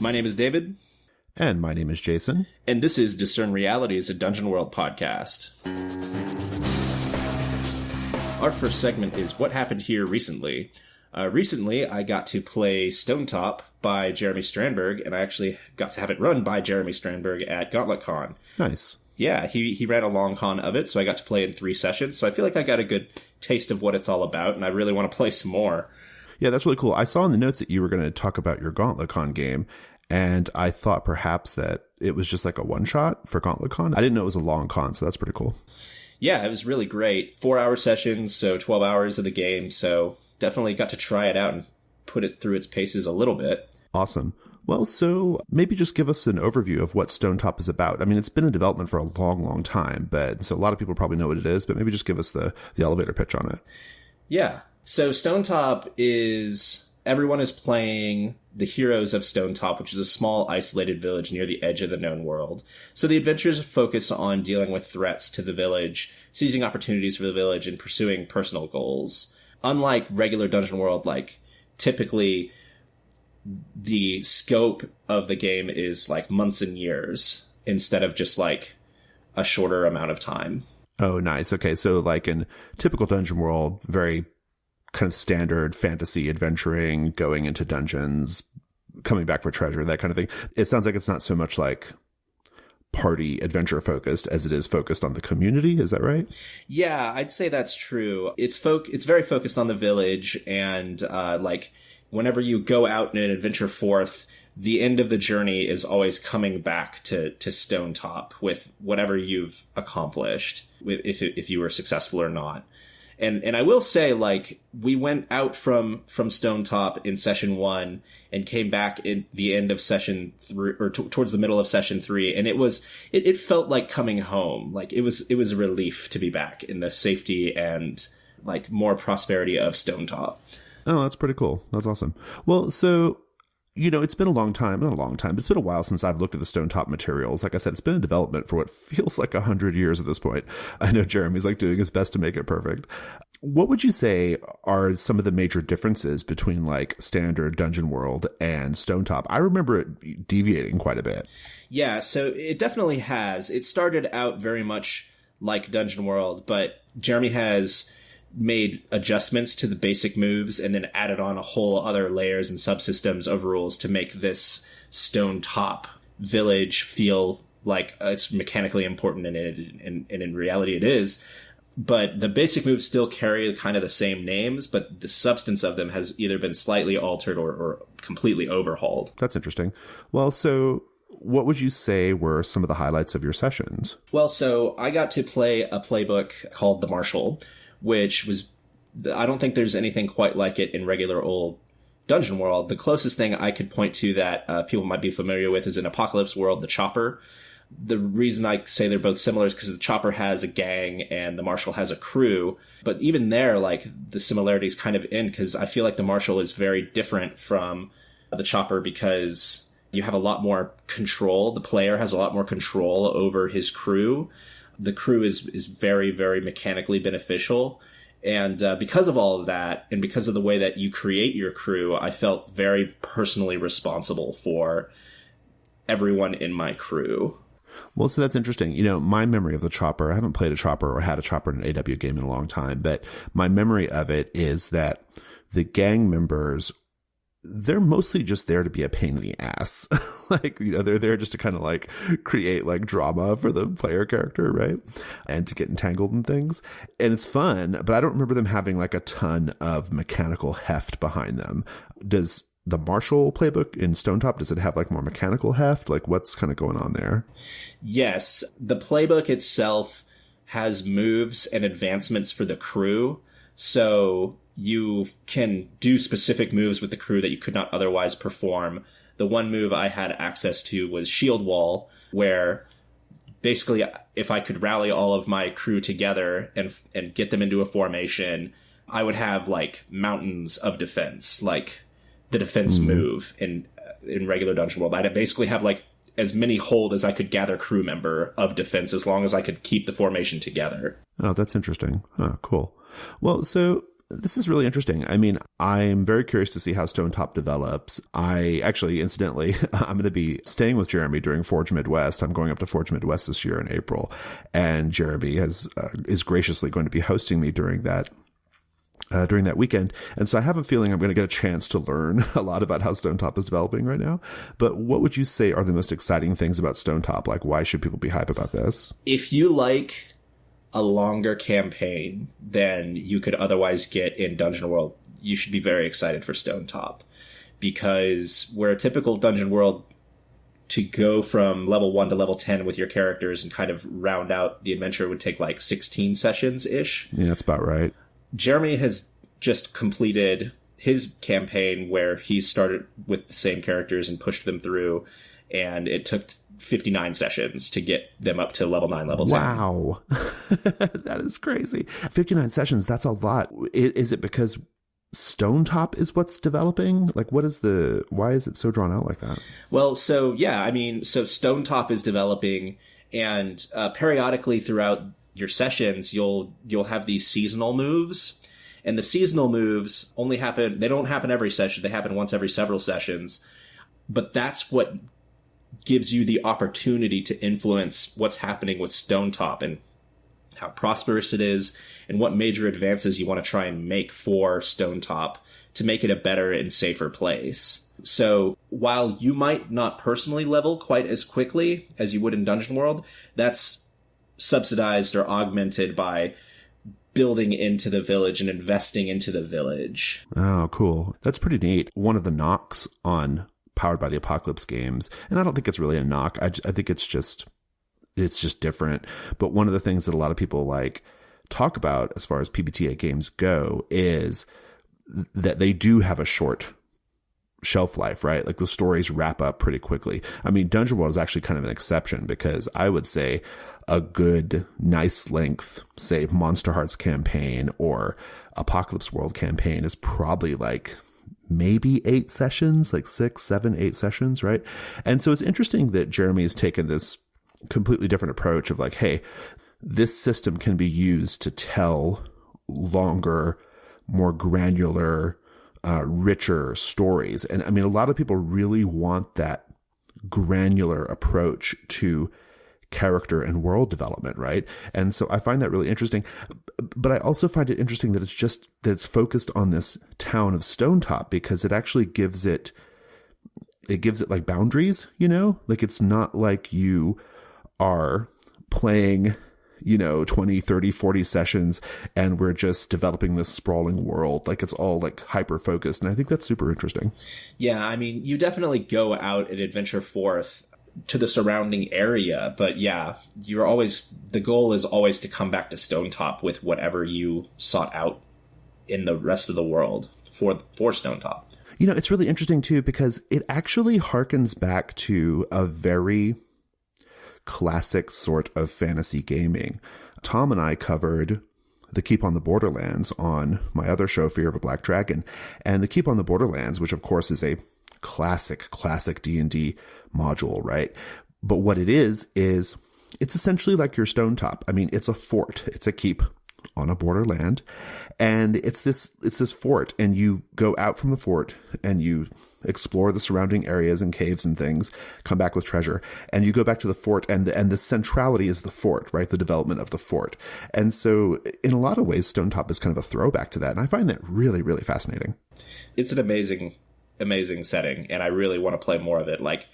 My name is David. And my name is Jason. And this is Discern Realities, a Dungeon World podcast. Our first segment is What Happened Here Recently. Recently, I got to play Stonetop by Jeremy Strandberg, and I actually got to have it run by Jeremy Strandberg at Gauntlet Con. Nice. Yeah, he ran a long con of it, so I got to play in 3 sessions, so I feel like I got a good taste of what it's all about, and I really want to play some more. Yeah, that's really cool. I saw in the notes that you were going to talk about your Gauntlet Con game, and I thought perhaps that it was just like a one-shot for Gauntlet Con. I didn't know it was a long con, so that's pretty cool. Yeah, it was really great. 4-hour sessions, so 12 hours of the game, so definitely got to try it out and put it through its paces a little bit. Awesome. Well, so maybe just give us an overview of what Stonetop is about. I mean, it's been in development for a long, long time, but so a lot of people probably know what it is, but maybe just give us the elevator pitch on it. Yeah. So Stonetop is, everyone is playing the heroes of Stonetop, which is a small isolated village near the edge of the known world. So the adventures focus on dealing with threats to the village, seizing opportunities for the village, and pursuing personal goals. Unlike regular Dungeon World, like typically the scope of the game is like months and years instead of just like a shorter amount of time. Oh, nice. Okay. So like in typical Dungeon World, very kind of standard fantasy adventuring, going into dungeons, coming back for treasure, that kind of thing. It sounds like it's not so much like party adventure focused as it is focused on the community. Is that right? Yeah, I'd say that's true. It's very focused on the village, and like whenever you go out in an adventure forth, the end of the journey is always coming back to Stonetop with whatever you've accomplished, if you were successful or not. And I will say, like, we went out from Stonetop in session 1 and came back in the end of session 3, or towards the middle of session 3, and it felt like coming home. Like it was a relief to be back in the safety and like more prosperity of Stonetop. Oh, that's pretty cool. That's awesome. Well, so, you know, it's been a long time, not a long time, but it's been a while since I've looked at the Stonetop materials. Like I said, it's been in development for what feels like 100 years at this point. I know Jeremy's like doing his best to make it perfect. What would you say are some of the major differences between like standard Dungeon World and Stonetop? I remember it deviating quite a bit. Yeah, so it definitely has. It started out very much like Dungeon World, but Jeremy has made adjustments to the basic moves and then added on a whole other layers and subsystems of rules to make this Stonetop village feel like it's mechanically important, and in reality it is. But the basic moves still carry kind of the same names, but the substance of them has either been slightly altered or completely overhauled. That's interesting. Well, so what would you say were some of the highlights of your sessions? Well, so I got to play a playbook called The Marshal, which was, I don't think there's anything quite like it in regular old Dungeon World. The closest thing I could point to that people might be familiar with is in Apocalypse World, the Chopper. The reason I say they're both similar is because the Chopper has a gang and the Marshal has a crew. But even there, like, the similarities kind of end, because I feel like the Marshal is very different from the Chopper because you have a lot more control. The player has a lot more control over his crew. The crew is very, very mechanically beneficial. And because of all of that, and because of the way that you create your crew, I felt very personally responsible for everyone in my crew. Well, so that's interesting. You know, my memory of the Chopper, I haven't played a Chopper or had a Chopper in an AW game in a long time, but my memory of it is that the gang members, they're mostly just there to be a pain in the ass. Like, you know, they're there just to kind of like create like drama for the player character, right? And to get entangled in things. And it's fun, but I don't remember them having like a ton of mechanical heft behind them. Does the Marshal playbook in Stonetop, does it have like more mechanical heft? Like what's kind of going on there? Yes. The playbook itself has moves and advancements for the crew. So you can do specific moves with the crew that you could not otherwise perform. The one move I had access to was Shield Wall, where basically if I could rally all of my crew together and get them into a formation, I would have like mountains of defense, like the defense move in regular Dungeon World. I'd basically have like as many hold as I could gather crew member of defense as long as I could keep the formation together. Oh, that's interesting. Oh, cool. Well, so This is really interesting. I mean, I'm very curious to see how Stonetop develops. I actually, incidentally, I'm going to be staying with Jeremy during Forge Midwest. I'm going up to Forge Midwest this year in April, and Jeremy is graciously going to be hosting me during that weekend. And so I have a feeling I'm going to get a chance to learn a lot about how Stonetop is developing right now. But what would you say are the most exciting things about Stonetop? Like, why should people be hype about this? If you like a longer campaign than you could otherwise get in Dungeon World, you should be very excited for Stonetop. Because where a typical Dungeon World, to go from level 1 to level 10 with your characters and kind of round out the adventure would take like 16 sessions-ish. Yeah, that's about right. Jeremy has just completed his campaign where he started with the same characters and pushed them through, and it took 59 sessions to get them up to level 9, level 10. Wow. That is crazy. 59 sessions, that's a lot. Is it because Stonetop is what's developing? Like, why is it so drawn out like that? Well, so Stonetop is developing, and periodically throughout your sessions, you'll have these seasonal moves, and the seasonal moves they don't happen every session. They happen once every several sessions, but that's what gives you the opportunity to influence what's happening with Stonetop and how prosperous it is and what major advances you want to try and make for Stonetop to make it a better and safer place. So while you might not personally level quite as quickly as you would in Dungeon World, that's subsidized or augmented by building into the village and investing into the village. Oh, cool. That's pretty neat. One of the knocks on Powered by the Apocalypse games, and I don't think it's really a knock. I think it's just different. But one of the things that a lot of people like talk about as far as PBTA games go is that they do have a short shelf life, right? Like the stories wrap up pretty quickly. I mean, Dungeon World is actually kind of an exception because I would say a good, nice length, say Monster Hearts campaign or Apocalypse World campaign is probably like maybe 8 sessions, like 6, 7, 8 sessions, right? And so it's interesting that Jeremy has taken this completely different approach of like, hey, this system can be used to tell longer, more granular, richer stories. And I mean, a lot of people really want that granular approach to character and world development, right? And so I find that really interesting. But I also find it interesting that it's focused on this town of Stonetop because it actually gives it like boundaries, you know? Like it's not like you are playing, 20, 30, 40 sessions and we're just developing this sprawling world. Like it's all like hyper focused. And I think that's super interesting. Yeah. I mean, you definitely go out and adventure forth to the surrounding area, but yeah, the goal is always to come back to Stonetop with whatever you sought out in the rest of the world for Stonetop. It's really interesting too, because it actually harkens back to a very classic sort of fantasy gaming. Tom and I covered the Keep on the Borderlands on my other show, Fear of a Black Dragon, and the Keep on the Borderlands, which of course is a classic D&D module, right? But what it is it's essentially like your Stonetop. I mean, it's a fort. It's a keep on a borderland. And it's this fort, and you go out from the fort and you explore the surrounding areas and caves and things, come back with treasure, and you go back to the fort, and the centrality is the fort, right? The development of the fort. And so in a lot of ways, Stonetop is kind of a throwback to that. And I find that really, really fascinating. It's an amazing setting, and I really want to play more of it. Like,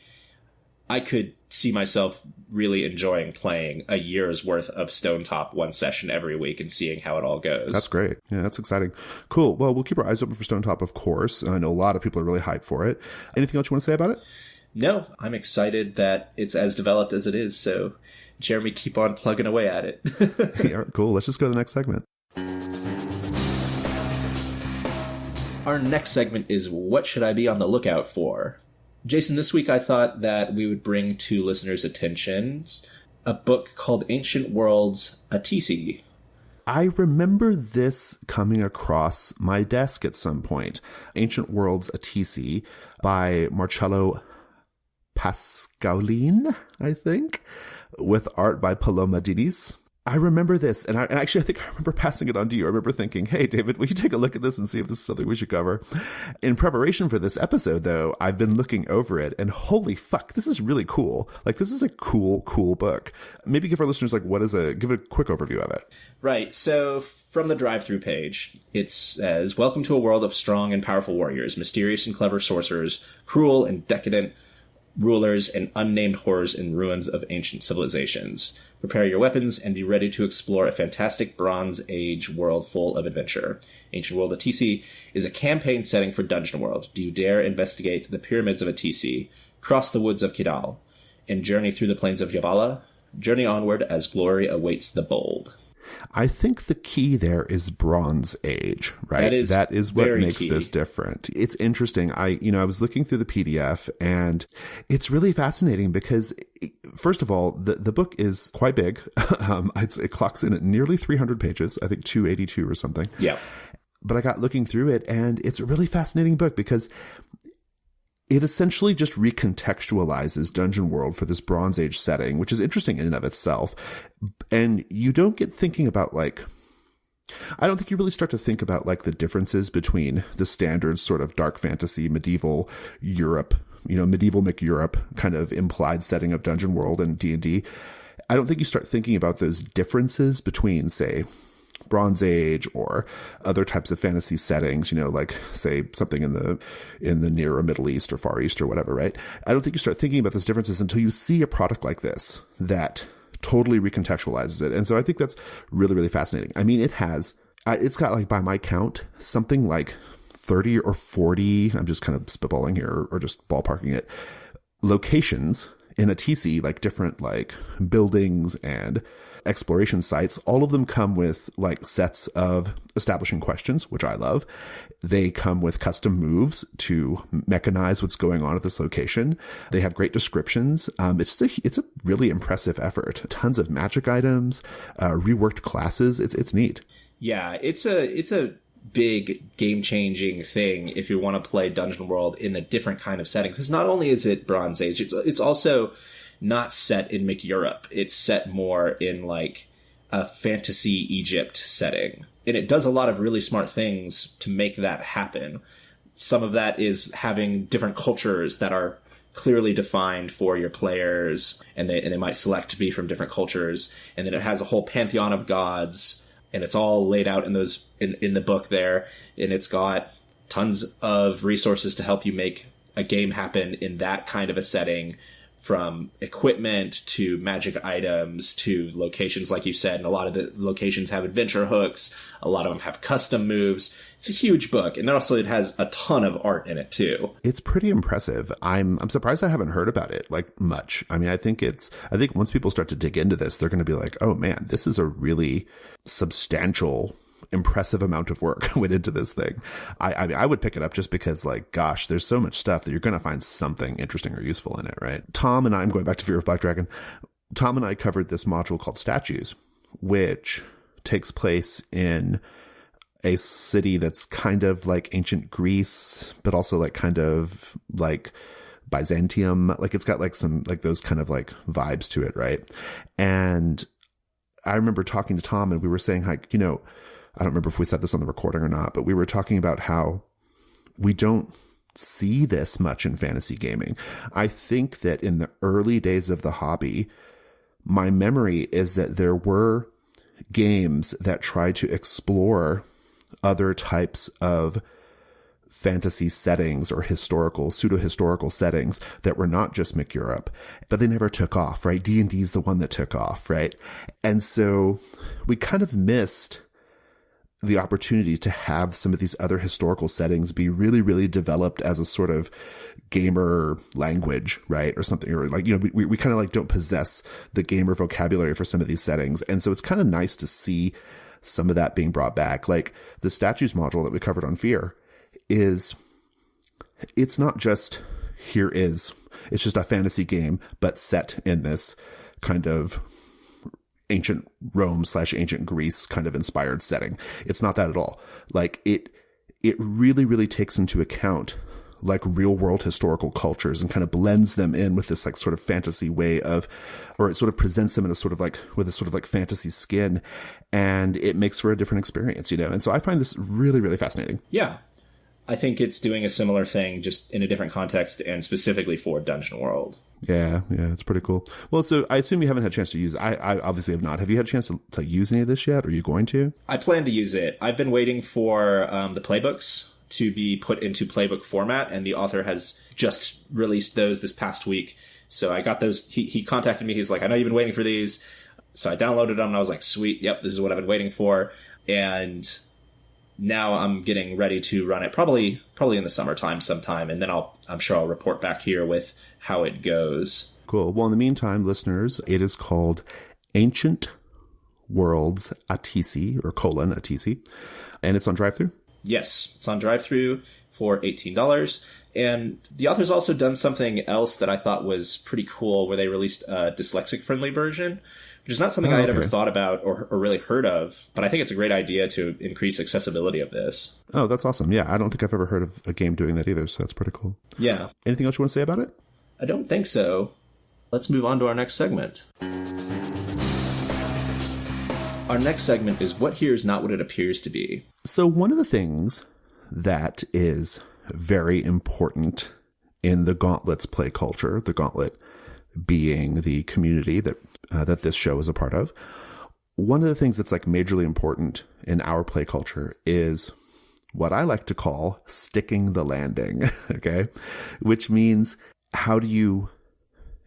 I could see myself really enjoying playing a year's worth of Stonetop one session every week and seeing how it all goes. That's great. Yeah, that's exciting. Cool. Well, we'll keep our eyes open for Stonetop, of course. I know a lot of people are really hyped for it. Anything else you want to say about it? No, I'm excited that it's as developed as it is. So, Jeremy, keep on plugging away at it. Yeah, cool. Let's just go to the next segment. Our next segment is What Should I Be on the Lookout For? Jason, this week I thought that we would bring to listeners' attention a book called Ancient Worlds, Atisi. I remember this coming across my desk at some point. Ancient Worlds, Atisi by Marcello Pascaulin, I think, with art by Paloma Diniz. I remember this, and actually I think I remember passing it on to you. I remember thinking, hey, David, will you take a look at this and see if this is something we should cover? In preparation for this episode, though, I've been looking over it, and holy fuck, this is really cool. Like, this is a cool book. Maybe give our listeners, like, give a quick overview of it. Right, so from the drive-through page, it says, welcome to a world of strong and powerful warriors, mysterious and clever sorcerers, cruel and decadent rulers, and unnamed horrors and ruins of ancient civilizations. Prepare your weapons and be ready to explore a fantastic Bronze Age world full of adventure. Ancient World Atisi is a campaign setting for Dungeon World. Do you dare investigate the pyramids of Atisi, cross the woods of Kidal, and journey through the plains of Yavala? Journey onward as glory awaits the bold. I think the key there is Bronze Age, right? That is what makes this different. It's interesting. I was looking through the PDF, and it's really fascinating because, first of all, the book is quite big. It clocks in at nearly 300 pages, I think 282 or something. Yeah. But I got looking through it, and it's a really fascinating book because it essentially just recontextualizes Dungeon World for this Bronze Age setting, which is interesting in and of itself. And you don't get thinking about, like, I don't think you really start to think about, like, the differences between the standard sort of dark fantasy, medieval Europe, medieval McEurope kind of implied setting of Dungeon World and D&D. I don't think you start thinking about those differences between, say, Bronze Age or other types of fantasy settings, like, say, something in the Near or Middle East or Far East or whatever, right? I don't think you start thinking about those differences until you see a product like this that totally recontextualizes it. And so I think that's really, really fascinating. I mean, it's got, like, by my count, something like 30 or 40, I'm just kind of spitballing here or just ballparking it, locations in Atisi, like different, like, buildings and exploration sites. All of them come with, like, sets of establishing questions, which I love. They come with custom moves to mechanize what's going on at this location. They have great descriptions. It's a really impressive effort. Tons of magic items, reworked classes. It's neat. Yeah, it's a big game-changing thing if you want to play Dungeon World in a different kind of setting, because not only is it Bronze Age, it's also not set in McEurope. It's set more in, like, a fantasy Egypt setting. And it does a lot of really smart things to make that happen. Some of that is having different cultures that are clearly defined for your players, and they might select to be from different cultures. And then it has a whole pantheon of gods, and it's all laid out in the book there. And it's got tons of resources to help you make a game happen in that kind of a setting, from equipment to magic items to locations, like you said. And a lot of the locations have adventure hooks. A lot of them have custom moves. It's a huge book. And also it has a ton of art in it too. It's pretty impressive. I'm surprised I haven't heard about it, like, much. I mean, I think once people start to dig into this, they're going to be like, oh man, this is a really substantial, impressive amount of work went into this thing. I mean, I would pick it up just because, like, gosh, there's so much stuff that you're going to find something interesting or useful in it, right? Tom and I'm going back to Fear of Black Dragon. Tom and I covered this module called Statues, which takes place in a city that's kind of like ancient Greece, but also, like, kind of like Byzantium. Like, it's got, like, some, like, those kind of, like, vibes to it, right? And I remember talking to Tom, and we were saying, like, I don't remember if we said this on the recording or not, but we were talking about how we don't see this much in fantasy gaming. I think that in the early days of the hobby, my memory is that there were games that tried to explore other types of fantasy settings or pseudo-historical settings that were not just McEurope, but they never took off, right? D&D is the one that took off, right? And so we kind of missed the opportunity to have some of these other historical settings be really, really developed as a sort of gamer language, right? Or something, or, like, we kind of, like, don't possess the gamer vocabulary for some of these settings. And so it's kind of nice to see some of that being brought back. Like the Statues module that we covered on Fear it's not just, it's just a fantasy game, but set in this kind of ancient Rome / ancient Greece kind of inspired setting. It's not that at all. Like, it really, really takes into account like real world historical cultures and kind of blends them in with this like sort of fantasy way of, or it sort of presents them in a sort of like with a sort of like fantasy skin, and it makes for a different experience, you know? And so I find this really, really fascinating. Yeah. I think it's doing a similar thing, just in a different context and specifically for Dungeon World. Yeah, it's pretty cool. Well, so I assume you haven't had a chance to use it. I obviously have not. Have you had a chance to use any of this yet? Or are you going to? I plan to use it. I've been waiting for the playbooks to be put into playbook format, and the author has just released those this past week. So I got those. He contacted me. He's like, I know you've been waiting for these. So I downloaded them, and I was like, sweet, yep, this is what I've been waiting for. And now I'm getting ready to run it probably in the summertime sometime, and then I'm sure I'll report back here with how it goes. Cool. Well, in the meantime, listeners, it is called Ancient Worlds Atisi, or Atisi, and it's on drive-thru? Yes, it's on drive-thru for $18. And the author's also done something else that I thought was pretty cool, where they released a dyslexic-friendly version, which is not something I had ever thought about or really heard of, but I think it's a great idea to increase accessibility of this. Oh, that's awesome. Yeah, I don't think I've ever heard of a game doing that either, so that's pretty cool. Yeah. Anything else you want to say about it? I don't think so. Let's move on to our next segment. Our next segment is What Here Is Not What It Appears to Be. So one of the things that is very important in the Gauntlet's play culture, the Gauntlet being the community that this show is a part of, one of the things that's like majorly important in our play culture is what I like to call sticking the landing, okay? Which means, how do you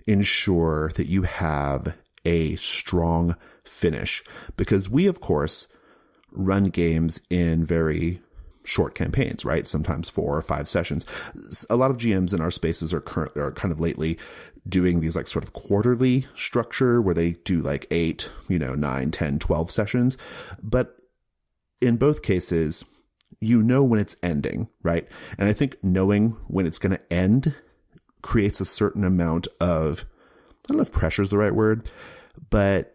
ensure that you have a strong finish? Because we, of course, run games in very short campaigns, right? Sometimes 4 or 5 sessions. A lot of GMs in our spaces are kind of lately doing these like sort of quarterly structure where they do like 8, 9, 10, 12 sessions. But in both cases, you know when it's ending, right? And I think knowing when it's going to end creates a certain amount of, I don't know if pressure is the right word, but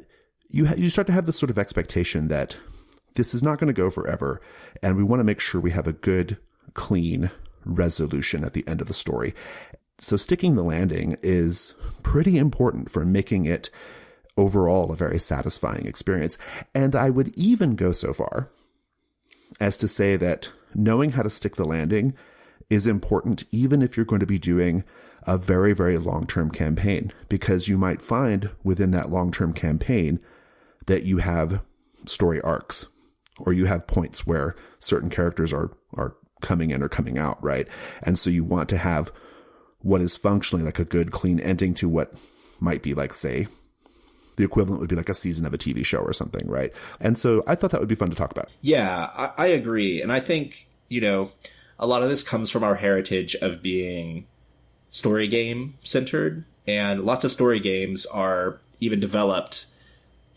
you start to have this sort of expectation that this is not going to go forever, and we want to make sure we have a good, clean resolution at the end of the story. So sticking the landing is pretty important for making it overall a very satisfying experience. And I would even go so far as to say that knowing how to stick the landing is important even if you're going to be doing a very, very long-term campaign, because you might find within that long-term campaign that you have story arcs, or you have points where certain characters are coming in or coming out, right? And so you want to have what is functionally like a good, clean ending to what might be like, say, the equivalent would be like a season of a TV show or something, right? And so I thought that would be fun to talk about. Yeah, I agree. And I think, a lot of this comes from our heritage of being story game centered, and lots of story games are even developed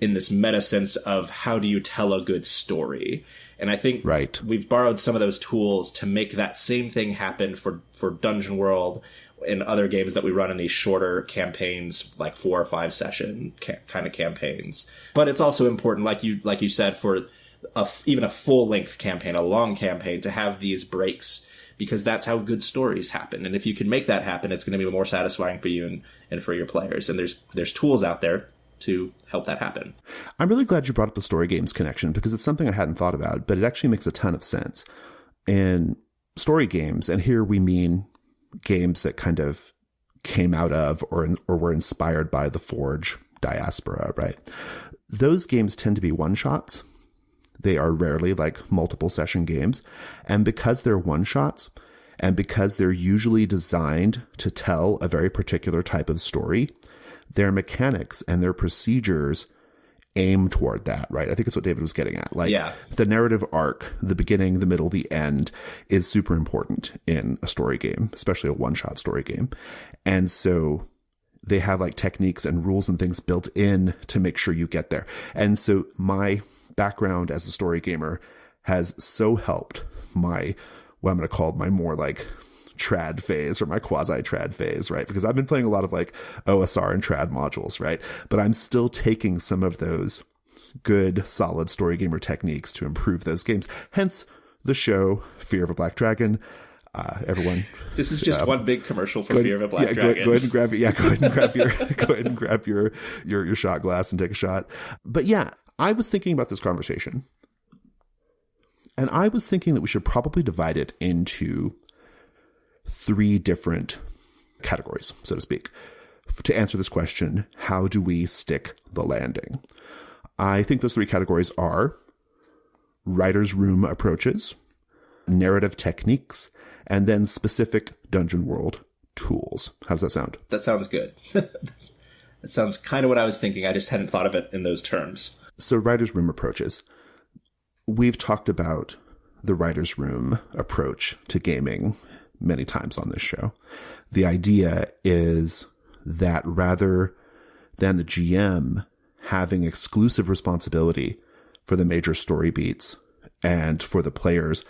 in this meta sense of how do you tell a good story. And I think we've borrowed some of those tools to make that same thing happen for Dungeon World and other games that we run in these shorter campaigns, like 4 or 5 session kind of campaigns. But it's also important, like you said, for even a full-length campaign, a long campaign, to have these breaks, because that's how good stories happen. And if you can make that happen, it's going to be more satisfying for you and for your players. And there's tools out there to help that happen. I'm really glad you brought up the story games connection, because it's something I hadn't thought about, but it actually makes a ton of sense. And story games, and here we mean games that kind of came out of or were inspired by the Forge diaspora, right? Those games tend to be one-shots. They are rarely like multiple session games. And because they're one-shots, and because they're usually designed to tell a very particular type of story, their mechanics and their procedures aim toward that, right? I think it's what David was getting at. The narrative arc, the beginning, the middle, the end is super important in a story game, especially a one-shot story game. And so they have like techniques and rules and things built in to make sure you get there. And so my background as a story gamer has so helped what I'm going to call my more like trad phase, or my quasi-trad phase, right? Because I've been playing a lot of like OSR and trad modules, right? But I'm still taking some of those good, solid story gamer techniques to improve those games. Hence the show Fear of a Black Dragon. Everyone, this is just one big commercial for Fear of a Black Dragon. Go ahead and grab it. Yeah, go ahead and grab your shot glass and take a shot. But yeah, I was thinking about this conversation, and I was thinking that we should probably divide it into 3 different categories, so to speak, to answer this question: how do we stick the landing? I think those 3 categories are writer's room approaches, narrative techniques, and then specific Dungeon World tools. How does that sound? That sounds good. That sounds kind of what I was thinking. I just hadn't thought of it in those terms. So writer's room approaches. We've talked about the writer's room approach to gaming many times on this show. The idea is that rather than the GM having exclusive responsibility for the major story beats and for the players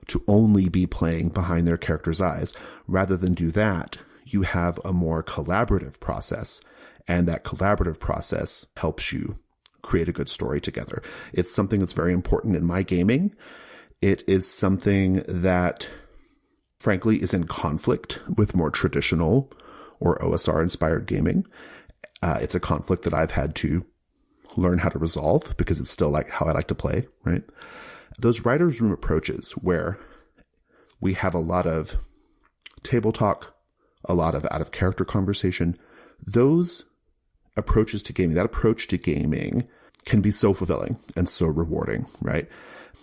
to only be playing behind their character's eyes, rather than do that, you have a more collaborative process, and that collaborative process helps you create a good story together. It's something that's very important in my gaming. It is something that, frankly, is in conflict with more traditional or OSR-inspired gaming. It's a conflict that I've had to learn how to resolve because it's still like how I like to play, right? Those writer's room approaches where we have a lot of table talk, a lot of out-of-character conversation, those approaches to gaming, that approach to gaming can be so fulfilling and so rewarding, right?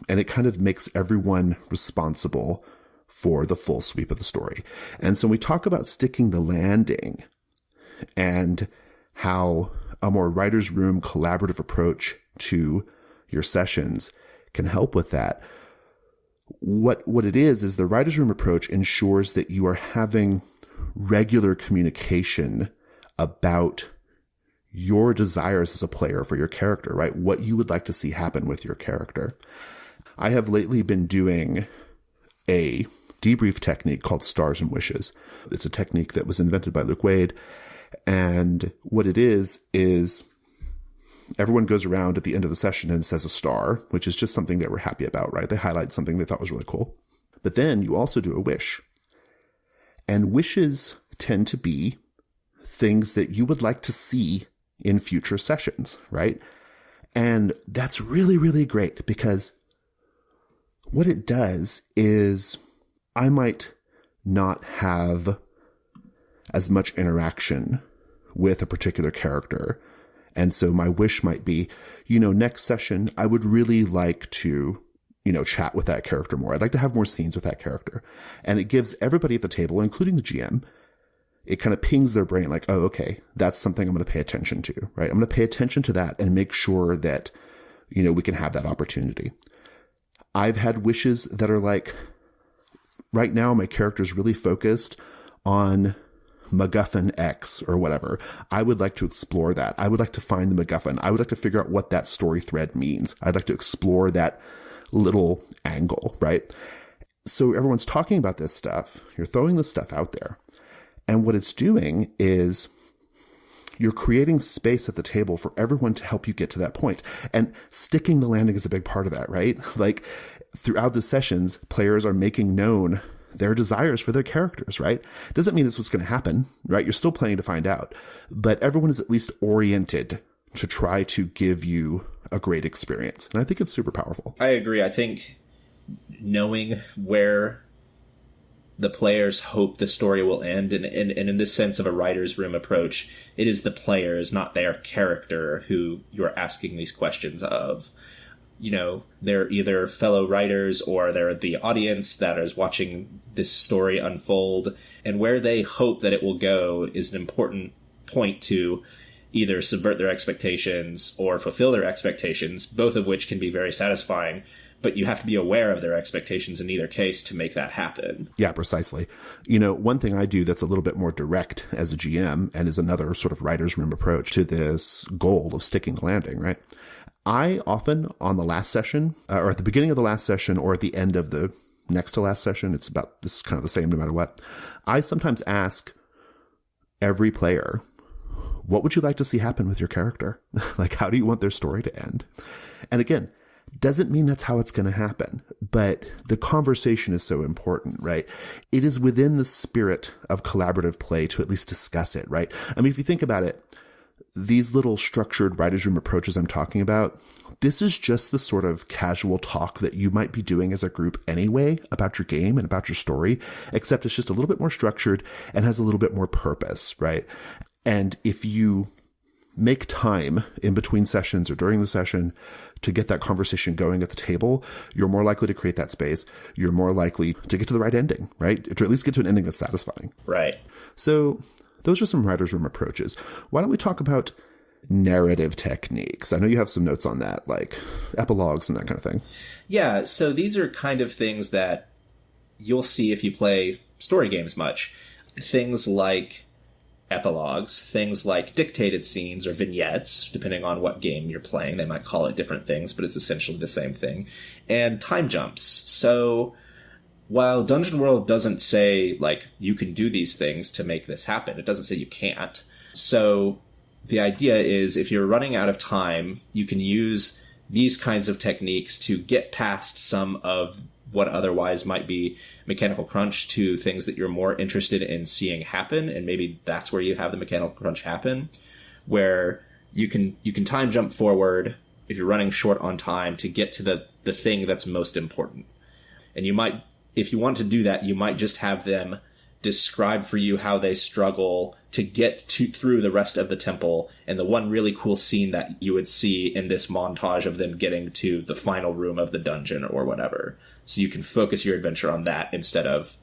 And it kind of makes everyone responsible for the full sweep of the story. And so when we talk about sticking the landing and how a more writer's room collaborative approach to your sessions can help with that, what it is the writer's room approach ensures that you are having regular communication about your desires as a player for your character, right? What you would like to see happen with your character. I have lately been doing a debrief technique called Stars and Wishes. It's a technique that was invented by Luke Wade. And what it is everyone goes around at the end of the session and says a star, which is just something that we're happy about, right? They highlight something they thought was really cool. But then you also do a wish. And wishes tend to be things that you would like to see in future sessions, right? And that's really, really great because what it does is I might not have as much interaction with a particular character. And so my wish might be, next session, I would really like to, chat with that character more. I'd like to have more scenes with that character. And it gives everybody at the table, including the GM, it kind of pings their brain like, oh, okay, that's something I'm going to pay attention to, right? I'm going to pay attention to that and make sure that, we can have that opportunity. I've had wishes that are like, right now my character's really focused on MacGuffin X or whatever. I would like to explore that. I would like to find the MacGuffin. I would like to figure out what that story thread means. I'd like to explore that little angle, right? So everyone's talking about this stuff. You're throwing this stuff out there. And what it's doing is you're creating space at the table for everyone to help you get to that point. And sticking the landing is a big part of that, right? Like throughout the sessions, players are making known their desires for their characters, right? Doesn't mean that's what's going to happen, right? You're still playing to find out, but everyone is at least oriented to try to give you a great experience. And I think it's super powerful. I agree. I think knowing where the players hope the story will end, and in this sense of a writer's room approach, it is the players, not their character, who you're asking these questions of. They're either fellow writers or they're the audience that is watching this story unfold. And where they hope that it will go is an important point to either subvert their expectations or fulfill their expectations, both of which can be very satisfying. But you have to be aware of their expectations in either case to make that happen. Yeah, precisely. One thing I do that's a little bit more direct as a GM and is another sort of writer's room approach to this goal of sticking the landing, right? I often, on the last session, or at the beginning of the last session, or at the end of the next to last session, it's about this kind of the same no matter what. I sometimes ask every player, what would you like to see happen with your character? Like, how do you want their story to end? And again, doesn't mean that's how it's going to happen. But the conversation is so important, right? It is within the spirit of collaborative play to at least discuss it, right? I mean, if you think about it, these little structured writer's room approaches I'm talking about, this is just the sort of casual talk that you might be doing as a group anyway about your game and about your story, except it's just a little bit more structured and has a little bit more purpose, right? And if you make time in between sessions or during the session to get that conversation going at the table, you're more likely to create that space. You're more likely to get to the right ending, right? To at least get to an ending that's satisfying. Right. So those are some writer's room approaches. Why don't we talk about narrative techniques? I know you have some notes on that, like epilogues and that kind of thing. Yeah, so these are kind of things that you'll see if you play story games much. Things like epilogues, things like dictated scenes or vignettes, depending on what game you're playing. They might call it different things, but it's essentially the same thing. And time jumps. So while Dungeon World doesn't say, like, you can do these things to make this happen, it doesn't say you can't. So the idea is if you're running out of time, you can use these kinds of techniques to get past some of what otherwise might be mechanical crunch to things that you're more interested in seeing happen. And maybe that's where you have the mechanical crunch happen, where you can time jump forward if you're running short on time to get to the thing that's most important. And you might, if you want to do that, you might just have them describe for you how they struggle to get through the rest of the temple, and the one really cool scene that you would see in this montage of them getting to the final room of the dungeon or whatever. So you can focus your adventure on that instead of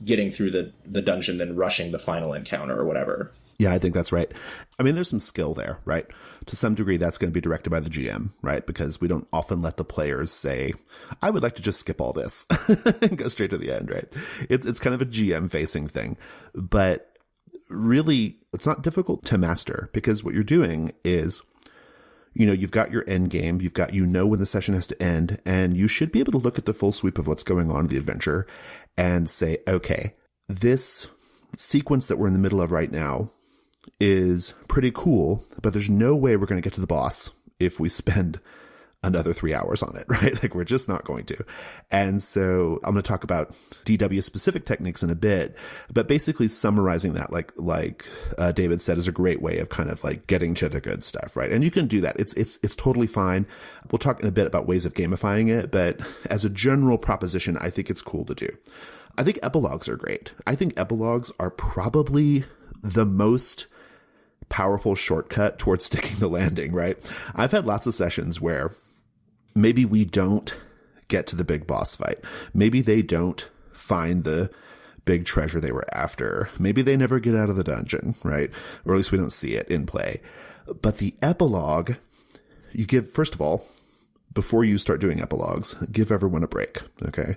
getting through the dungeon and rushing the final encounter or whatever. Yeah, I think that's right. I mean, there's some skill there, right? To some degree, that's going to be directed by the GM, right? Because we don't often let the players say, I would like to just skip all this and go straight to the end, right? It's kind of a GM-facing thing. But really, it's not difficult to master, because what you're doing is, you know, you've got your end game, you know when the session has to end, and you should be able to look at the full sweep of what's going on in the adventure and say, okay, this sequence that we're in the middle of right now is pretty cool, but there's no way we're going to get to the boss if we spend another 3 hours on it, right? Like, we're just not going to. And so I'm going to talk about DW specific techniques in a bit, but basically summarizing that, like David said, is a great way of kind of like getting to the good stuff, right? And you can do that. It's totally fine. We'll talk in a bit about ways of gamifying it, but as a general proposition, I think it's cool to do. I think epilogues are great. I think epilogues are probably the most powerful shortcut towards sticking the landing, right? I've had lots of sessions where maybe we don't get to the big boss fight. Maybe they don't find the big treasure they were after. Maybe they never get out of the dungeon, right? Or at least we don't see it in play. But the epilogue, you give, first of all, before you start doing epilogues, give everyone a break, okay?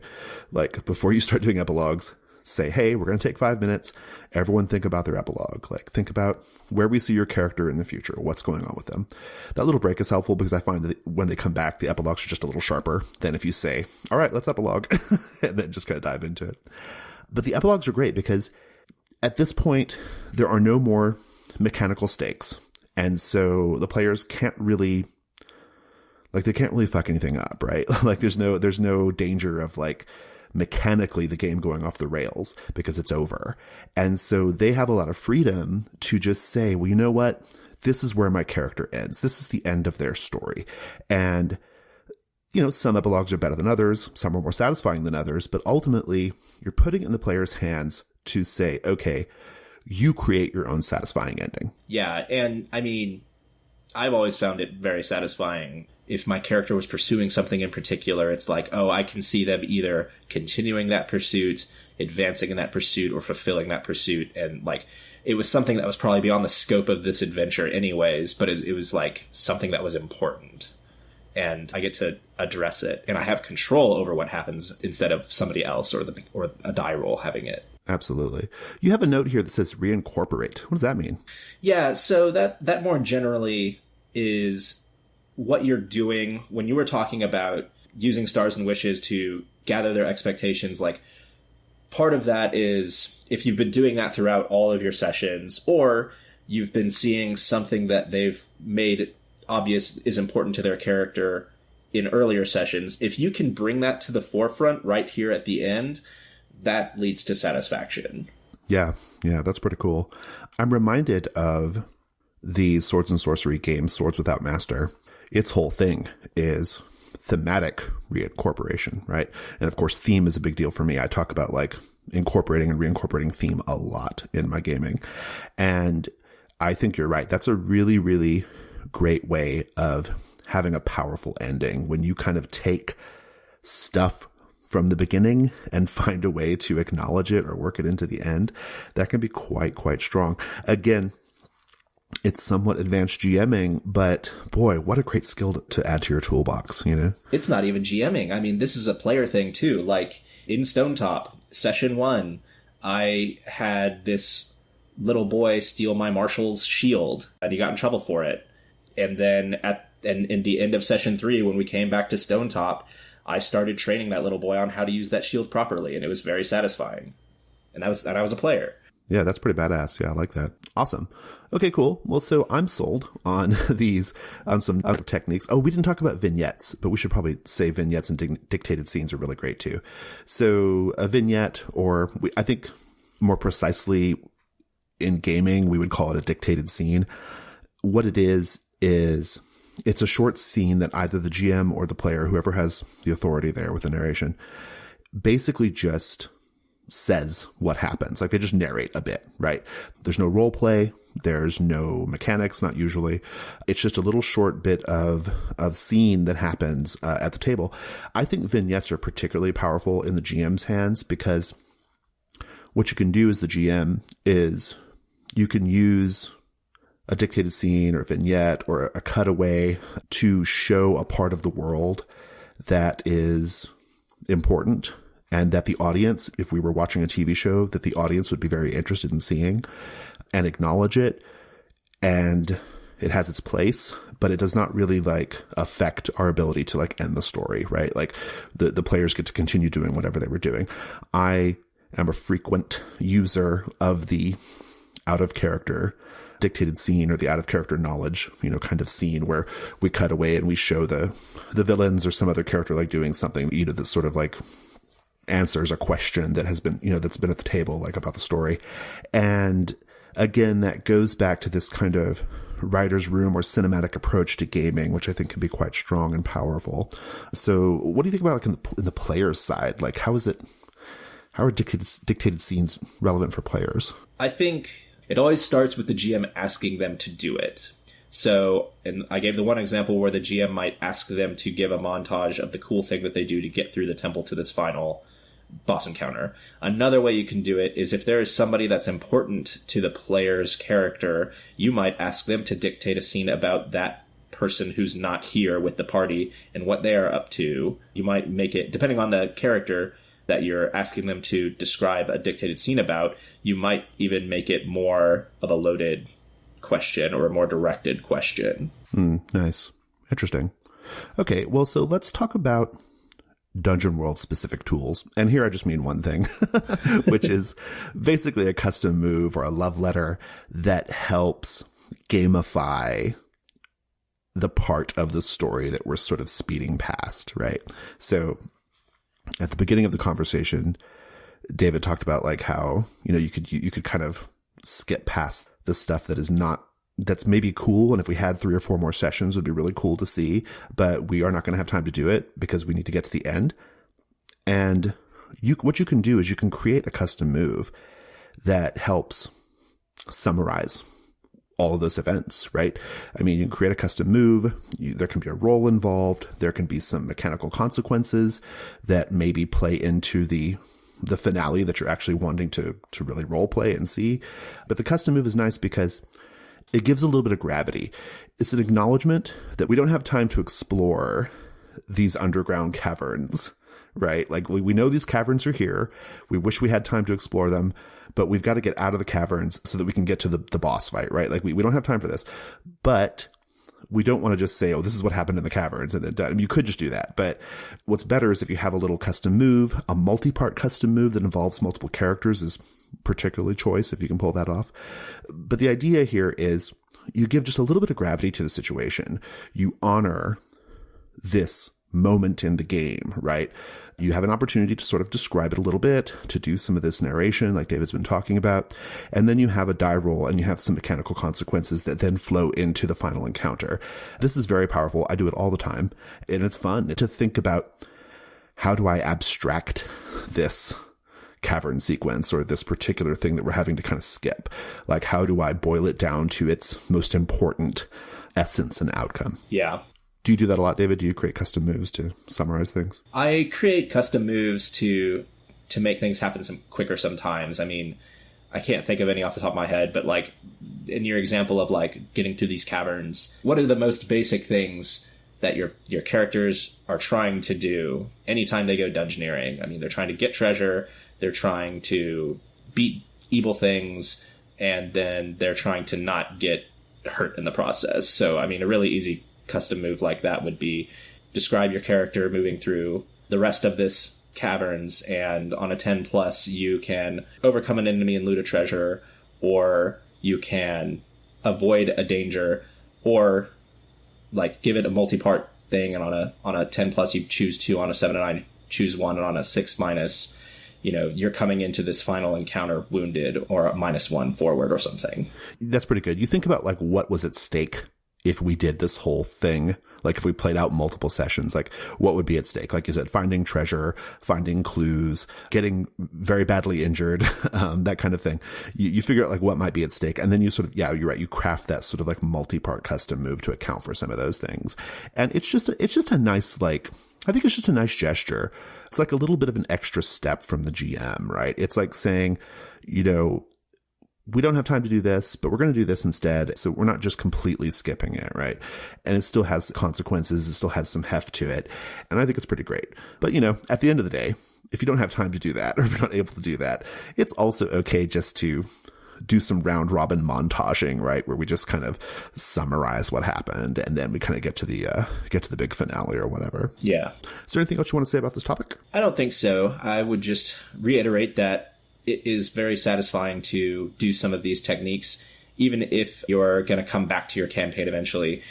Like, before you start doing epilogues, say, hey, we're going to take 5 minutes. Everyone think about their epilogue. Like, think about where we see your character in the future, what's going on with them. That little break is helpful because I find that when they come back, the epilogues are just a little sharper than if you say, all right, let's epilogue, and then just kind of dive into it. But the epilogues are great because at this point, there are no more mechanical stakes. And so the players can't really, like, they can't really fuck anything up, right? Like, there's no danger of, like, mechanically the game going off the rails because it's over. And so they have a lot of freedom to just say, well, you know what? This is where my character ends. This is the end of their story. And, you know, some epilogues are better than others. Some are more satisfying than others. But ultimately, you're putting it in the player's hands to say, okay, you create your own satisfying ending. Yeah. And I mean, I've always found it very satisfying. If my character was pursuing something in particular, it's like, oh, I can see them either continuing that pursuit, advancing in that pursuit, or fulfilling that pursuit. And, like, it was something that was probably beyond the scope of this adventure anyways, but it was, like, something that was important. And I get to address it. And I have control over what happens instead of somebody else or a die roll having it. Absolutely. You have a note here that says reincorporate. What does that mean? Yeah, so that more generally is what you're doing when you were talking about using stars and wishes to gather their expectations. Like, part of that is if you've been doing that throughout all of your sessions, or you've been seeing something that they've made obvious is important to their character in earlier sessions, if you can bring that to the forefront right here at the end, that leads to satisfaction. Yeah, that's pretty cool. I'm reminded of the Swords and Sorcery game, Swords Without Master. Its whole thing is thematic reincorporation, right? And of course, theme is a big deal for me. I talk about like incorporating and reincorporating theme a lot in my gaming. And I think you're right. That's a really, really great way of having a powerful ending when you kind of take stuff from the beginning and find a way to acknowledge it or work it into the end. That can be quite strong. Again, it's somewhat advanced GMing, but boy, what a great skill to add to your toolbox, you know? It's not even GMing. I mean, this is a player thing too. Like in Stonetop, session 1, I had this little boy steal my marshal's shield and he got in trouble for it. And then in the end of session 3, when we came back to Stonetop, I started training that little boy on how to use that shield properly, and it was very satisfying. And I was a player. Yeah, that's pretty badass. Yeah, I like that. Awesome. Okay, cool. Well, so I'm sold on some other techniques. Oh, we didn't talk about vignettes, but we should probably say vignettes and dictated scenes are really great too. So a vignette, or I think more precisely in gaming, we would call it a dictated scene. What it is it's a short scene that either the GM or the player, whoever has the authority there with the narration, basically just says what happens. Like they just narrate a bit, right? There's no role play. There's no mechanics, not usually. It's just a little short bit of scene that happens at the table. I think vignettes are particularly powerful in the GM's hands because what you can do as the GM is you can use a dictated scene or a vignette or a cutaway to show a part of the world that is important and that the audience, if we were watching a TV show, that the audience would be very interested in seeing and acknowledge it. And it has its place, but it does not really like affect our ability to like end the story, right? Like the players get to continue doing whatever they were doing. I am a frequent user of the out of character dictated scene or the out of character knowledge, kind of scene where we cut away and we show the villains or some other character like doing something, that sort of like answers a question that has been, that's been at the table, like about the story. And again, that goes back to this kind of writer's room or cinematic approach to gaming, which I think can be quite strong and powerful. So what do you think about like in the player's side? Like how are dictated scenes relevant for players? I think it always starts with the GM asking them to do it. So, and I gave the one example where the GM might ask them to give a montage of the cool thing that they do to get through the temple to this final boss encounter. Another way you can do it is if there is somebody that's important to the player's character, you might ask them to dictate a scene about that person who's not here with the party and what they are up to. You might make it, depending on the character that you're asking them to describe a dictated scene about, you might even make it more of a loaded question or a more directed question. Nice. Interesting. Okay, well, so let's talk about Dungeon World specific tools. And here I just mean one thing, which is basically a custom move or a love letter that helps gamify the part of the story that we're sort of speeding past, right? So at the beginning of the conversation, David talked about like how, you could kind of skip past the stuff that's maybe cool. And if we had 3 or 4 more sessions, it would be really cool to see, but we are not going to have time to do it because we need to get to the end. And what you can do is you can create a custom move that helps summarize all of those events, right? I mean, you can create a custom move. There can be a role involved. There can be some mechanical consequences that maybe play into the finale that you're actually wanting to really role play and see. But the custom move is nice because it gives a little bit of gravity. It's an acknowledgement that we don't have time to explore these underground caverns, right? Like we know these caverns are here. We wish we had time to explore them, but we've got to get out of the caverns so that we can get to the boss fight, right? Like we don't have time for this, but we don't want to just say, oh, this is what happened in the caverns. And then you could just do that. But what's better is if you have a little custom move, a multi-part custom move that involves multiple characters is particularly choice if you can pull that off. But the idea here is you give just a little bit of gravity to the situation. You honor this moment in the game, right? You have an opportunity to sort of describe it a little bit, to do some of this narration like David's been talking about. And then you have a die roll and you have some mechanical consequences that then flow into the final encounter. This is very powerful. I do it all the time. And it's fun to think about, how do I abstract this cavern sequence or this particular thing that we're having to kind of skip? Like, how do I boil it down to its most important essence and outcome? Yeah. Do you do that a lot, David? Do you create custom moves to summarize things? I create custom moves to make things happen quicker sometimes. I mean, I can't think of any off the top of my head, but like in your example of like getting through these caverns, what are the most basic things that your characters are trying to do anytime they go dungeoneering? I mean, they're trying to get treasure, they're trying to beat evil things, and then they're trying to not get hurt in the process. So, I mean, a really easy custom move like that would be describe your character moving through the rest of this caverns, and on a 10 plus you can overcome an enemy and loot a treasure, or you can avoid a danger, or like give it a multi-part thing, and on a 10 plus you choose 2, on a 7 and 9 choose 1, and on a 6 minus, you know, you're coming into this final encounter wounded, or a -1 forward or something. That's pretty good. You think about like what was at stake if we did this whole thing, like if we played out multiple sessions, like what would be at stake? Like, is it finding treasure, finding clues, getting very badly injured, that kind of thing. You figure out like what might be at stake. And then you sort of, yeah, you're right. You craft that sort of like multi-part custom move to account for some of those things. And it's just a nice, like, I think it's just a nice gesture. It's like a little bit of an extra step from the GM, right? It's like saying, you know, we don't have time to do this, but we're going to do this instead. So we're not just completely skipping it, right? And it still has consequences. It still has some heft to it. And I think it's pretty great. But, you know, at the end of the day, if you don't have time to do that, or if you're not able to do that, it's also okay just to do some round robin montaging, right? Where we just kind of summarize what happened, and then we kind of get to the big finale or whatever. Yeah. Is there anything else you want to say about this topic? I don't think so. I would just reiterate that it is very satisfying to do some of these techniques, even if you're going to come back to your campaign eventually.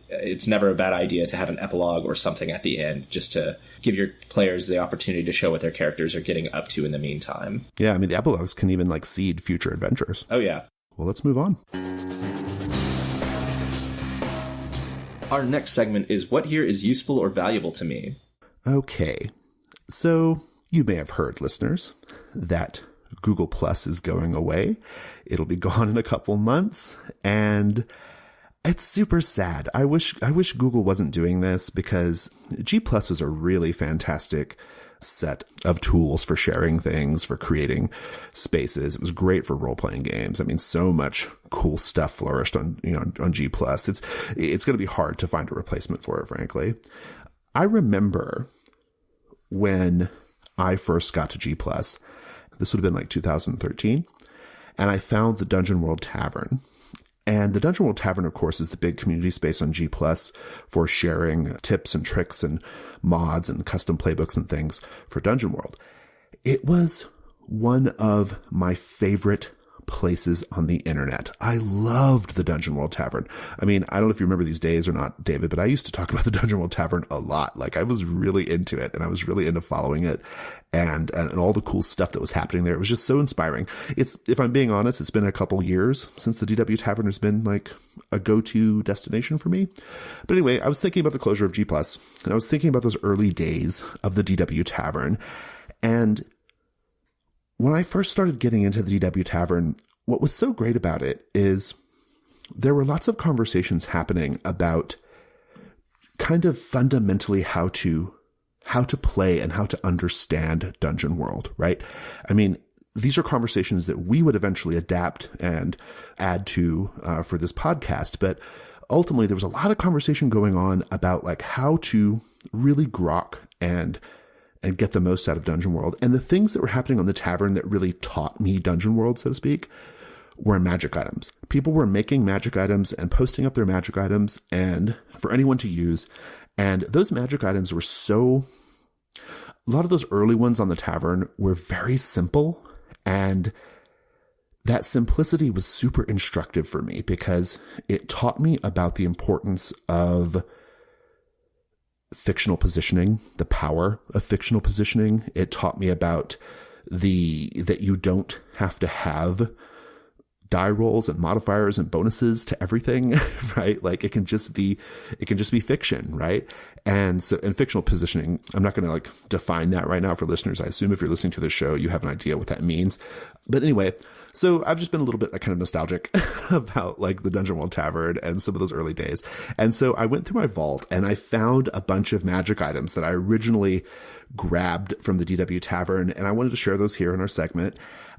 It's never a bad idea to have an epilogue or something at the end, just to give your players the opportunity to show what their characters are getting up to in the meantime. Yeah, I mean, the epilogues can even like seed future adventures. Oh, yeah. Well, let's move on. Our next segment is What Here is Useful or Valuable to Me? Okay, so you may have heard, listeners, that Google Plus is going away. It'll be gone in a couple months, and it's super sad. I wish Google wasn't doing this, because G Plus was a really fantastic set of tools for sharing things, for creating spaces. It was great for role-playing games. I mean, so much cool stuff flourished on G Plus. It's going to be hard to find a replacement for it, frankly. I remember when I first got to G Plus, this would have been like 2013, and I found the Dungeon World Tavern. And the Dungeon World Tavern, of course, is the big community space on G Plus for sharing tips and tricks and mods and custom playbooks and things for Dungeon World. It was one of my favorite places on the internet. I loved the Dungeon World Tavern. I mean, I don't know if you remember these days or not, David, but I used to talk about the Dungeon World Tavern a lot. Like, I was really into it, and I was really into following it, and all the cool stuff that was happening there. It was just so inspiring. If I'm being honest, it's been a couple years since the DW Tavern has been like a go-to destination for me. But anyway, I was thinking about the closure of G Plus, and I was thinking about those early days of the DW Tavern. And when I first started getting into the DW Tavern, what was so great about it is there were lots of conversations happening about kind of fundamentally how to play and how to understand Dungeon World, right? I mean, these are conversations that we would eventually adapt and add to for this podcast, but ultimately there was a lot of conversation going on about like how to really grok and get the most out of Dungeon World. And the things that were happening on the tavern that really taught me Dungeon World, so to speak, were magic items. People were making magic items and posting up their magic items and for anyone to use. And those magic items were a lot of those early ones on the tavern were very simple. And that simplicity was super instructive for me, because it taught me about the importance of fictional positioning, the power of fictional positioning. It taught me about that you don't have to have die rolls and modifiers and bonuses to everything, right? Like it can just be fiction, right? And so in fictional positioning, I'm not going to like define that right now for listeners. I assume if you're listening to this show, you have an idea what that means. But anyway, so I've just been a little bit kind of nostalgic about like the Dungeon World Tavern and some of those early days. And so I went through my vault and I found a bunch of magic items that I originally grabbed from the DW Tavern, and I wanted to share those here in our segment.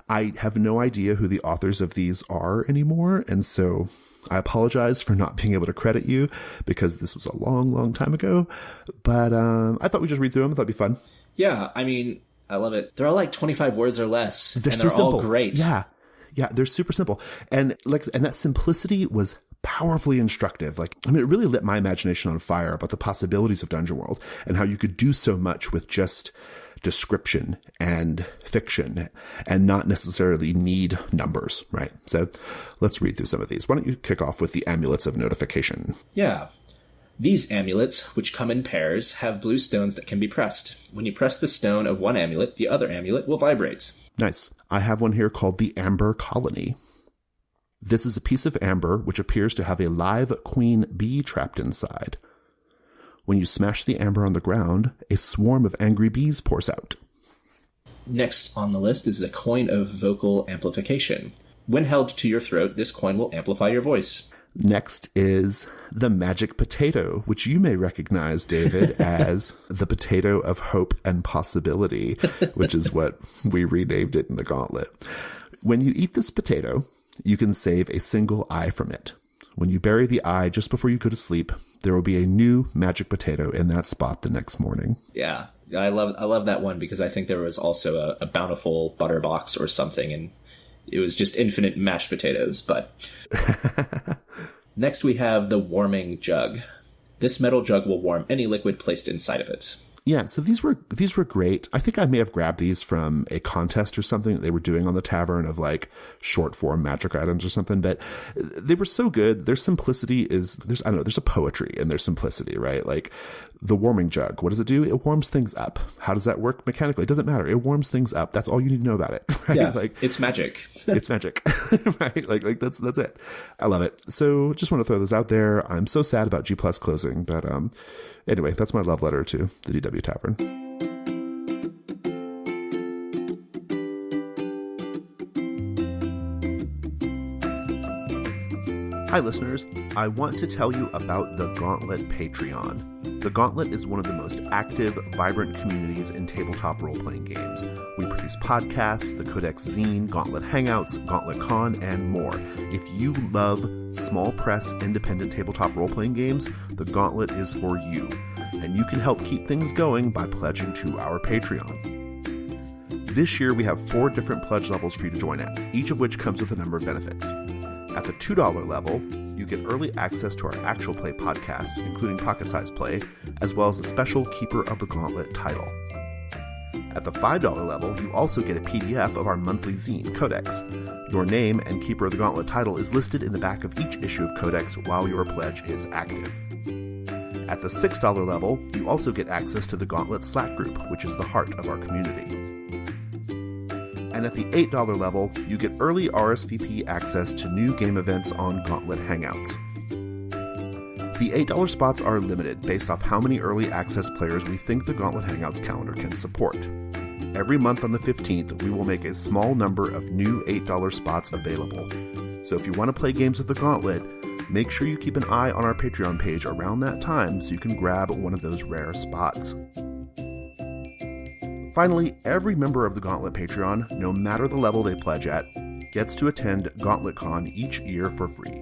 I have no idea who the authors of these are anymore, and so I apologize for not being able to credit you because this was a long, long time ago. But I thought we'd just read through them. I thought it'd be fun. Yeah, I mean, I love it. They're all like 25 words or less, they're and so they're simple. all great. Yeah, they're super simple, and that simplicity was powerfully instructive. Like, I mean, it really lit my imagination on fire about the possibilities of Dungeon World and how you could do so much with just description and fiction and not necessarily need numbers, right? So let's read through some of these. Why don't you kick off with the amulets of notification? Yeah. These amulets, which come in pairs, have blue stones that can be pressed. When you press the stone of one amulet, the other amulet will vibrate. Nice. I have one here called the Amber Colony. This is a piece of amber which appears to have a live queen bee trapped inside. When you smash the amber on the ground, a swarm of angry bees pours out. Next on the list is the coin of vocal amplification. When held to your throat, this coin will amplify your voice. Next is the magic potato, which you may recognize, David, as the potato of hope and possibility, which is what we renamed it in the Gauntlet. When you eat this potato, you can save a single eye from it. When you bury the eye just before you go to sleep, there will be a new magic potato in that spot the next morning. Yeah, I love that one because I think there was also a bountiful butter box or something, and it was just infinite mashed potatoes. But next we have the warming jug. This metal jug will warm any liquid placed inside of it. Yeah, so these were great. I think I may have grabbed these from a contest or something that they were doing on the tavern of like short form magic items or something, but they were so good. Their simplicity there's a poetry in their simplicity, right? Like the warming jug, what does it do? It warms things up. How does that work mechanically? It doesn't matter. It warms things up. That's all you need to know about it, right? Yeah, like it's magic. It's magic, right? Like that's it. I love it. So just want to throw this out there. I'm so sad about G Plus closing, but anyway, that's my love letter to the DW Tavern. Hi, listeners. I want to tell you about the Gauntlet Patreon. The Gauntlet is one of the most active, vibrant communities in tabletop role-playing games. We produce podcasts, the Codex Zine, Gauntlet Hangouts, Gauntlet Con, and more. If you love small press, independent tabletop role-playing games, the Gauntlet is for you. And you can help keep things going by pledging to our Patreon. This year, we have 4 different pledge levels for you to join at, each of which comes with a number of benefits. At the $2 level, you get early access to our actual play podcasts, including pocket-sized play, as well as a special Keeper of the Gauntlet title. At the $5 level, you also get a PDF of our monthly zine, Codex. Your name and Keeper of the Gauntlet title is listed in the back of each issue of Codex while your pledge is active. At the $6 level, you also get access to the Gauntlet Slack group, which is the heart of our community. And at the $8 level, you get early RSVP access to new game events on Gauntlet Hangouts. The $8 spots are limited based off how many early access players we think the Gauntlet Hangouts calendar can support. Every month on the 15th, we will make a small number of new $8 spots available. So if you want to play games with the Gauntlet, make sure you keep an eye on our Patreon page around that time so you can grab one of those rare spots. Finally, every member of the Gauntlet Patreon, no matter the level they pledge at, gets to attend Gauntlet Con each year for free.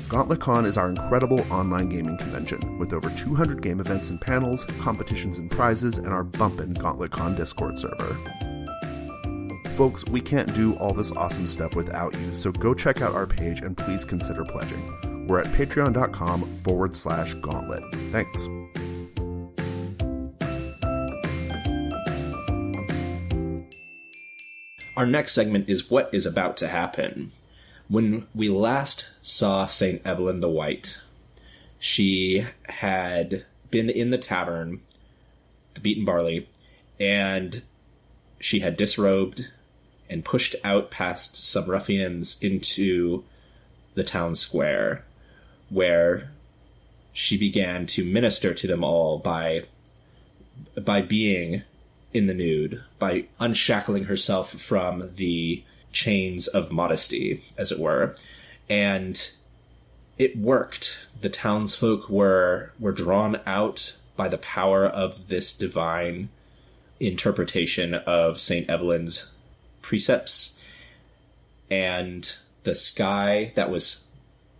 Gauntlet Con is our incredible online gaming convention with over 200 game events and panels, competitions and prizes, and our bumpin' Gauntlet Con Discord server. Folks, we can't do all this awesome stuff without you, so go check out our page and please consider pledging. We're at patreon.com/gauntlet. Thanks. Our next segment is what is about to happen. When we last saw St. Evelyn the White, she had been in the tavern, the Beaten Barley, and she had disrobed and pushed out past some ruffians into the town square, where she began to minister to them all by being in the nude, by unshackling herself from the chains of modesty, as it were. And it worked. The townsfolk were drawn out by the power of this divine interpretation of St. Evelyn's precepts, and the sky that was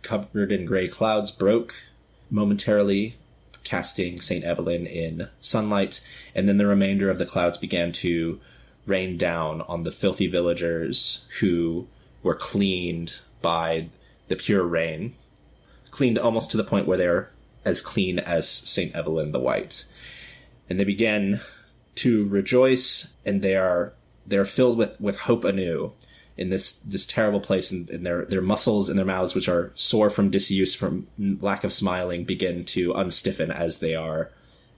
covered in gray clouds broke momentarily, casting St. Evelyn in sunlight, and then the remainder of the clouds began to rain down on the filthy villagers who were cleaned by the pure rain, cleaned almost to the point where they're as clean as St. Evelyn the White. And they began to rejoice, and they're filled with hope anew in this terrible place, and their muscles in their mouths, which are sore from disuse, from lack of smiling, begin to unstiffen as they are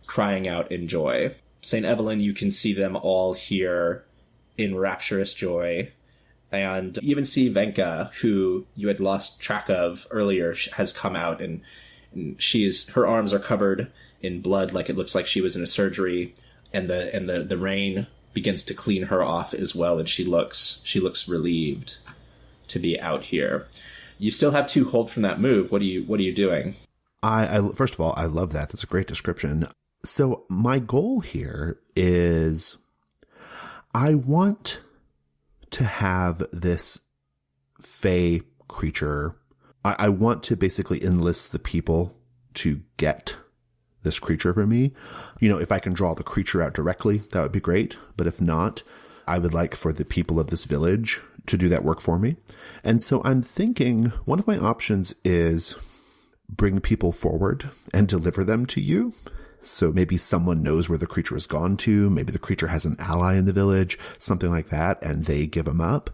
crying out in joy. St. Evelyn, you can see them all here in rapturous joy, and you even see Venka, who you had lost track of earlier, has come out, and her arms are covered in blood, like it looks like she was in a surgery, and the rain begins to clean her off as well, and she looks relieved to be out here. You still have 2 hold from that move. What are you doing? I first of all, I love that. That's a great description. So my goal here is I want to have this fey creature. I want to basically enlist the people to get this creature for me. If I can draw the creature out directly, that would be great. But if not, I would like for the people of this village to do that work for me. And so I'm thinking one of my options is bring people forward and deliver them to you. So maybe someone knows where the creature has gone to. Maybe the creature has an ally in the village, something like that, and they give him up.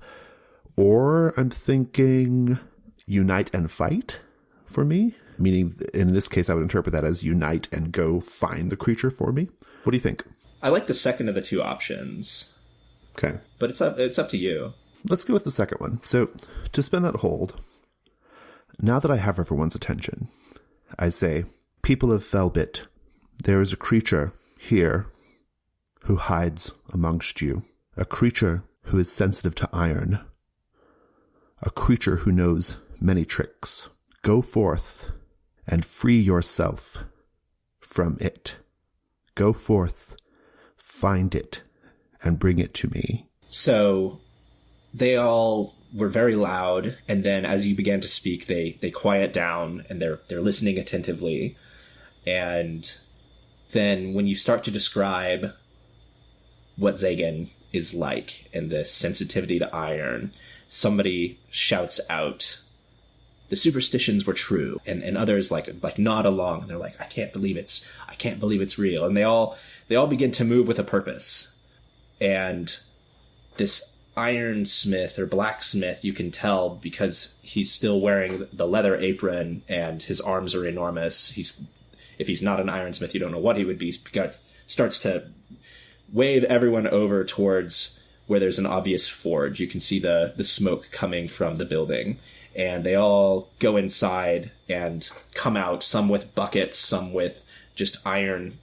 Or I'm thinking unite and fight for me. Meaning, in this case, I would interpret that as unite and go find the creature for me. What do you think? I like the second of the 2 options. Okay. But it's up to you. Let's go with the second one. So, to spin that hold, now that I have everyone's attention, I say, people of Felbit, there is a creature here who hides amongst you. A creature who is sensitive to iron. A creature who knows many tricks. Go forth and free yourself from it. Go forth, find it, and bring it to me. So they all were very loud, and then as you began to speak, they quiet down, and they're listening attentively. And then when you start to describe what Zagan is like and the sensitivity to iron, somebody shouts out, "The superstitions were true," and others like nod along, and they're like, I can't believe it's real. And they all begin to move with a purpose. And this ironsmith or blacksmith, you can tell because he's still wearing the leather apron and his arms are enormous. If he's not an ironsmith, you don't know what he would be. Starts to wave everyone over towards where there's an obvious forge. You can see the smoke coming from the building. And they all go inside and come out, some with buckets, some with just iron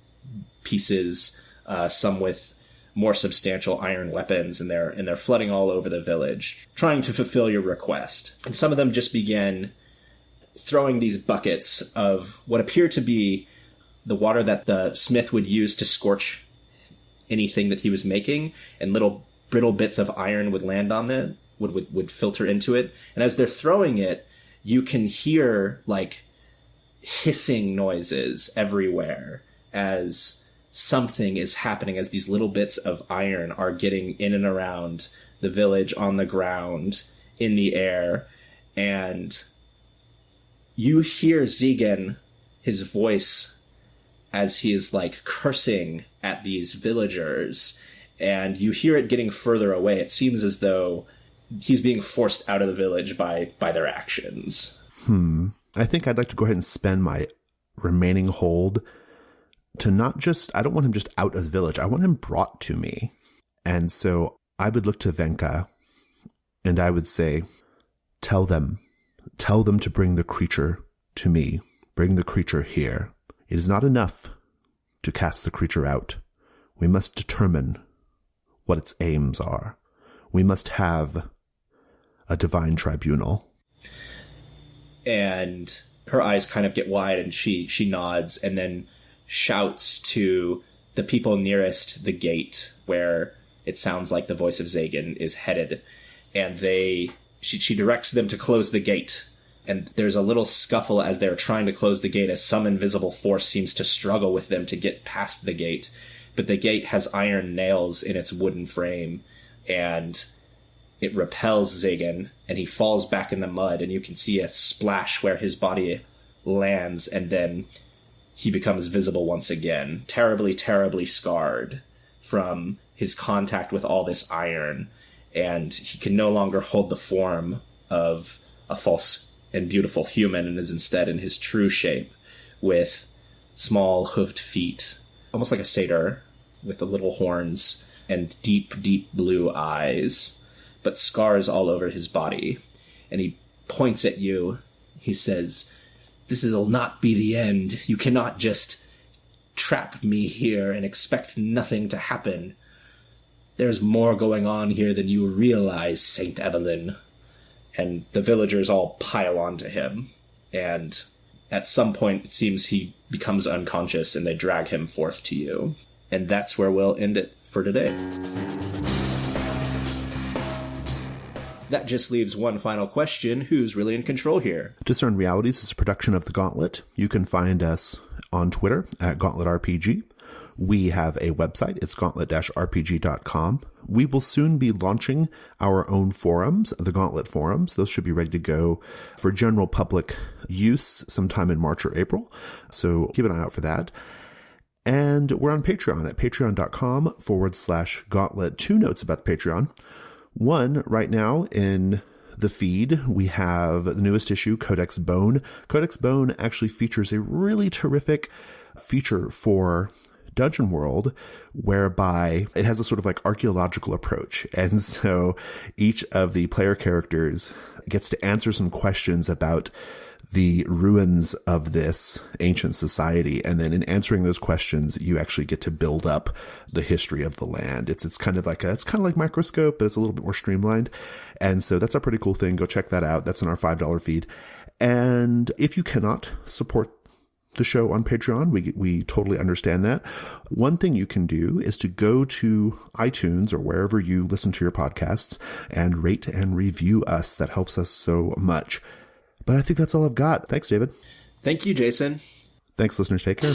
pieces, some with more substantial iron weapons, and they're flooding all over the village, trying to fulfill your request. And some of them just begin throwing these buckets of what appear to be the water that the smith would use to scorch anything that he was making, and little brittle bits of iron would land on it. Would filter into it. And as they're throwing it, you can hear like hissing noises everywhere as something is happening, as these little bits of iron are getting in and around the village, on the ground, in the air. And you hear Zegan, his voice, as he is like cursing at these villagers, and you hear it getting further away. It seems as though he's being forced out of the village by their actions. I think I'd like to go ahead and spend my remaining hold to not just, I don't want him just out of the village. I want him brought to me. And so I would look to Venka and I would say, tell them to bring the creature to me. Bring the creature here. It is not enough to cast the creature out. We must determine what its aims are. We must have a divine tribunal. And her eyes kind of get wide and she nods and then shouts to the people nearest the gate where it sounds like the voice of Zagan is headed. And she directs them to close the gate. And there's a little scuffle as they're trying to close the gate as some invisible force seems to struggle with them to get past the gate. But the gate has iron nails in its wooden frame, and it repels Zagan, and he falls back in the mud, and you can see a splash where his body lands, and then he becomes visible once again, terribly, terribly scarred from his contact with all this iron, and he can no longer hold the form of a false and beautiful human and is instead in his true shape with small hoofed feet, almost like a satyr with the little horns and deep, deep blue eyes, but scars all over his body. And he points at you. He says, "This will not be the end. You cannot just trap me here and expect nothing to happen. There's more going on here than you realize, Saint Evelyn." And the villagers all pile onto him. And at some point, it seems he becomes unconscious and they drag him forth to you. And that's where we'll end it for today. That just leaves one final question. Who's really in control here? Discern Realities is a production of The Gauntlet. You can find us on Twitter at GauntletRPG. We have a website. It's gauntlet-rpg.com. We will soon be launching our own forums, the Gauntlet forums. Those should be ready to go for general public use sometime in March or April. So keep an eye out for that. And we're on Patreon at patreon.com/gauntlet. 2 notes about the Patreon. One, right now in the feed, we have the newest issue, Codex Bone. Codex Bone actually features a really terrific feature for Dungeon World, whereby it has a sort of like archaeological approach. And so each of the player characters gets to answer some questions about the ruins of this ancient society. And then in answering those questions, you actually get to build up the history of the land. It's kind of like Microscope, but it's a little bit more streamlined. And so that's a pretty cool thing. Go check that out. That's in our $5 feed. And if you cannot support the show on Patreon, we totally understand that. One thing you can do is to go to iTunes or wherever you listen to your podcasts and rate and review us. That helps us so much. But I think that's all I've got. Thanks, David. Thank you, Jason. Thanks, listeners. Take care.